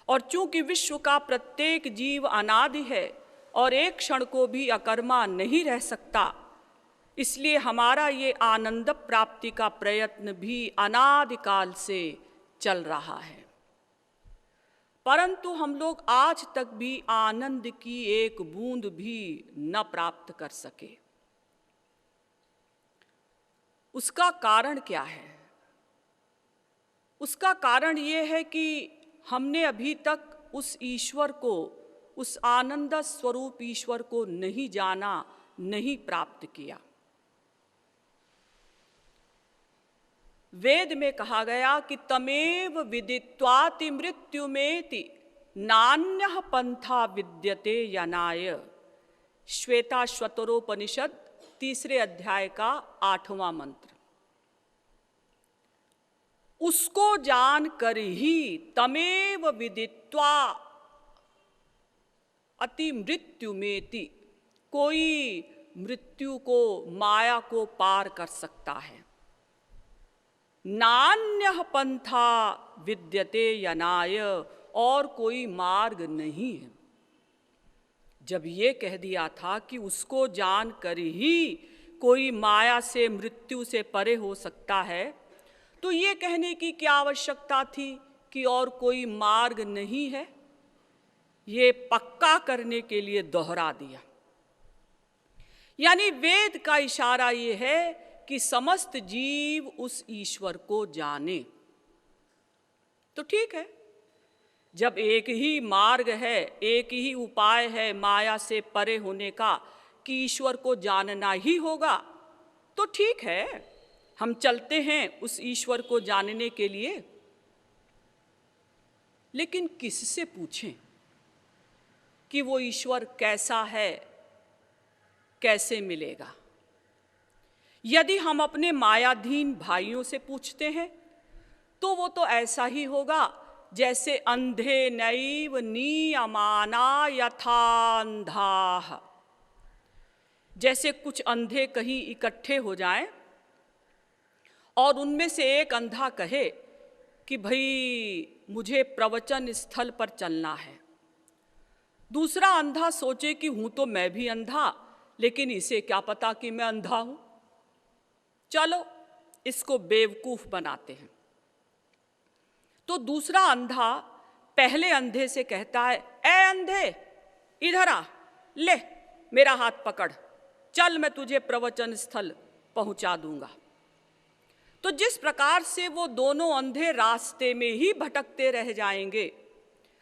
और चूंकि विश्व का प्रत्येक जीव अनादि है और एक क्षण को भी अकर्मा नहीं रह सकता, इसलिए हमारा ये आनंद प्राप्ति का प्रयत्न भी अनादिकाल से चल रहा है। परंतु हम लोग आज तक भी आनंद की एक बूंद भी न प्राप्त कर सके। उसका कारण क्या है? उसका कारण ये है कि हमने अभी तक उस ईश्वर को, उस आनंद स्वरूप ईश्वर को नहीं जाना, नहीं प्राप्त किया। वेद में कहा गया कि तमेव विदित्वाति मृत्युमेति नान्यः पंथा विद्यते यनाय। श्वेताश्वतरोपनिषद 3 अध्याय का 8वां मंत्र। उसको जान कर ही तमेव विदित्वा अति मृत्युमेति, कोई मृत्यु को, माया को पार कर सकता है। नान्यः पंथा विद्यते यनाय, और कोई मार्ग नहीं है। जब ये कह दिया था कि उसको जान कर ही कोई माया से, मृत्यु से परे हो सकता है, तो ये कहने की क्या आवश्यकता थी कि और कोई मार्ग नहीं है? ये पक्का करने के लिए दोहरा दिया। यानी वेद का इशारा ये है कि समस्त जीव उस ईश्वर को जाने। तो ठीक है, जब एक ही मार्ग है, एक ही उपाय है माया से परे होने का, कि ईश्वर को जानना ही होगा, तो ठीक है, हम चलते हैं उस ईश्वर को जानने के लिए। लेकिन किससे पूछें कि वो ईश्वर कैसा है, कैसे मिलेगा? यदि हम अपने मायाधीन भाइयों से पूछते हैं तो वो तो ऐसा ही होगा जैसे अंधे नैव नीयमाना यथांधाः। जैसे कुछ अंधे कहीं इकट्ठे हो जाएं और उनमें से एक अंधा कहे कि भाई मुझे प्रवचन स्थल पर चलना है। दूसरा अंधा सोचे कि हूं तो मैं भी अंधा, लेकिन इसे क्या पता कि मैं अंधा हूं, चलो इसको बेवकूफ बनाते हैं। तो दूसरा अंधा पहले अंधे से कहता है, ए अंधे इधर आ, ले मेरा हाथ पकड़, चल मैं तुझे प्रवचन स्थल पहुंचा दूंगा। तो जिस प्रकार से वो दोनों अंधे रास्ते में ही भटकते रह जाएंगे,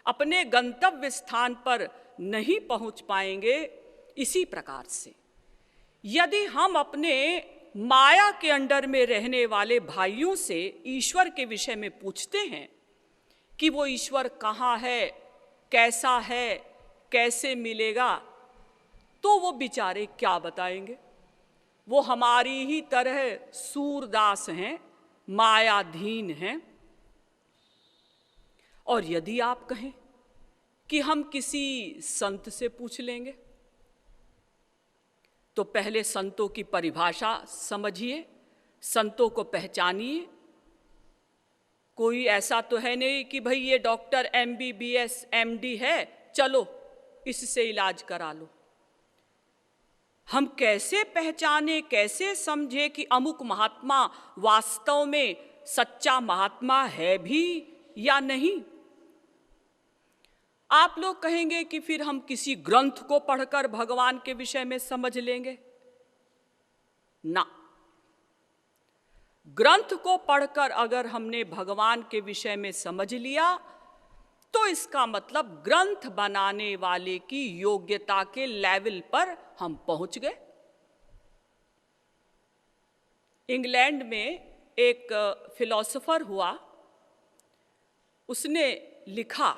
अपने गंतव्य स्थान पर नहीं पहुंच पाएंगे, इसी प्रकार से यदि हम अपने माया के अंडर में रहने वाले भाइयों से ईश्वर के विषय में पूछते हैं कि वो ईश्वर कहाँ है, कैसा है, कैसे मिलेगा, तो वो बेचारे क्या बताएंगे? वो हमारी ही तरह सूरदास हैं, मायाधीन हैं। और यदि आप कहें कि हम किसी संत से पूछ लेंगे, तो पहले संतों की परिभाषा समझिए, संतों को पहचानिए। कोई ऐसा तो है नहीं कि भाई ये डॉक्टर MBBS MD है, चलो इससे इलाज करा लो। हम कैसे पहचाने, कैसे समझे कि अमुक महात्मा वास्तव में सच्चा महात्मा है भी या नहीं? आप लोग कहेंगे कि फिर हम किसी ग्रंथ को पढ़कर भगवान के विषय में समझ लेंगे। ना, ग्रंथ को पढ़कर अगर हमने भगवान के विषय में समझ लिया तो इसका मतलब ग्रंथ बनाने वाले की योग्यता के लेवल पर हम पहुंच गए। इंग्लैंड में एक फिलॉसफर हुआ, उसने लिखा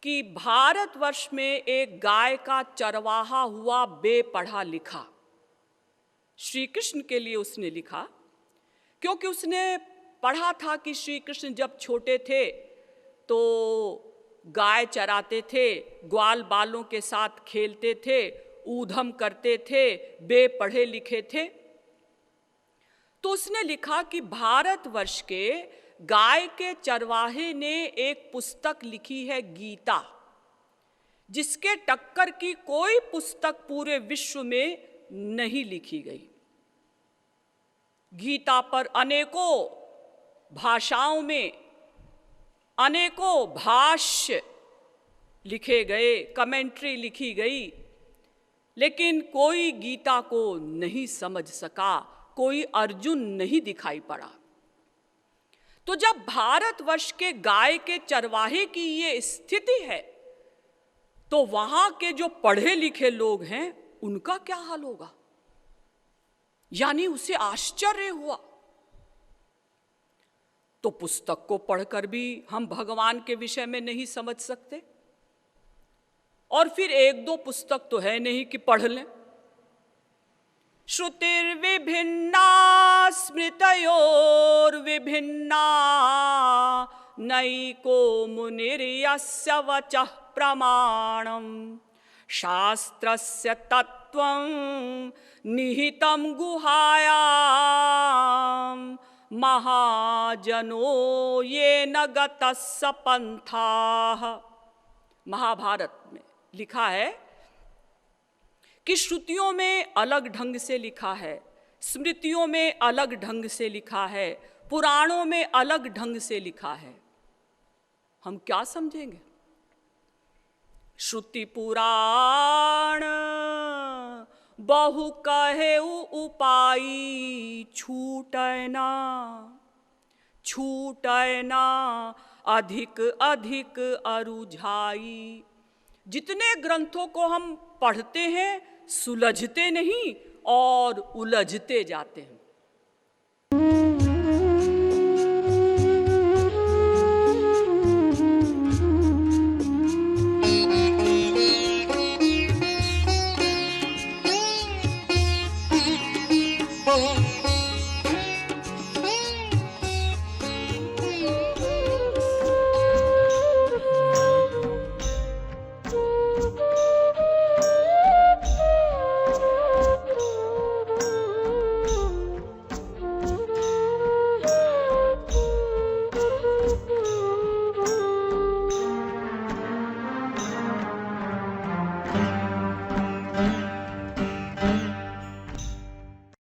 कि भारतवर्ष में एक गाय का चरवाहा हुआ बेपढ़ा लिखा। श्री कृष्ण के लिए उसने लिखा, क्योंकि उसने पढ़ा था कि श्री कृष्ण जब छोटे थे तो गाय चराते थे, ग्वाल बालों के साथ खेलते थे, ऊधम करते थे, बेपढ़े लिखे थे। तो उसने लिखा कि भारतवर्ष के गाय के चरवाहे ने एक पुस्तक लिखी है गीता, जिसके टक्कर की कोई पुस्तक पूरे विश्व में नहीं लिखी गई। गीता पर अनेकों भाषाओं में अनेकों भाष्य लिखे गए, कमेंट्री लिखी गई, लेकिन कोई गीता को नहीं समझ सका, कोई अर्जुन नहीं दिखाई पड़ा। तो जब भारतवर्ष के गाय के चरवाहे की ये स्थिति है, तो वहां के जो पढ़े लिखे लोग हैं उनका क्या हाल होगा? यानी उसे आश्चर्य हुआ। तो पुस्तक को पढ़कर भी हम भगवान के विषय में नहीं समझ सकते, और फिर एक दो पुस्तक तो है नहीं कि पढ़ लें। श्रुतिर्विभिन्ना स्मृतयोर्विभिन्ना नैको मुनिर्यस्य वचः प्रमाणम् शास्त्रस्य तत्त्वं निहितं गुहायां महाजनो येन गतस्स पंथाः। महाभारत में लिखा है कि श्रुतियों में अलग ढंग से लिखा है, स्मृतियों में अलग ढंग से लिखा है, पुराणों में अलग ढंग से लिखा है। हम क्या समझेंगे? श्रुति पुराण बहु कहे उपाई छूटना, छूटना अधिक अधिक अरुझाई। जितने ग्रंथों को हम पढ़ते हैं सुलझते नहीं और उलझते जाते हैं।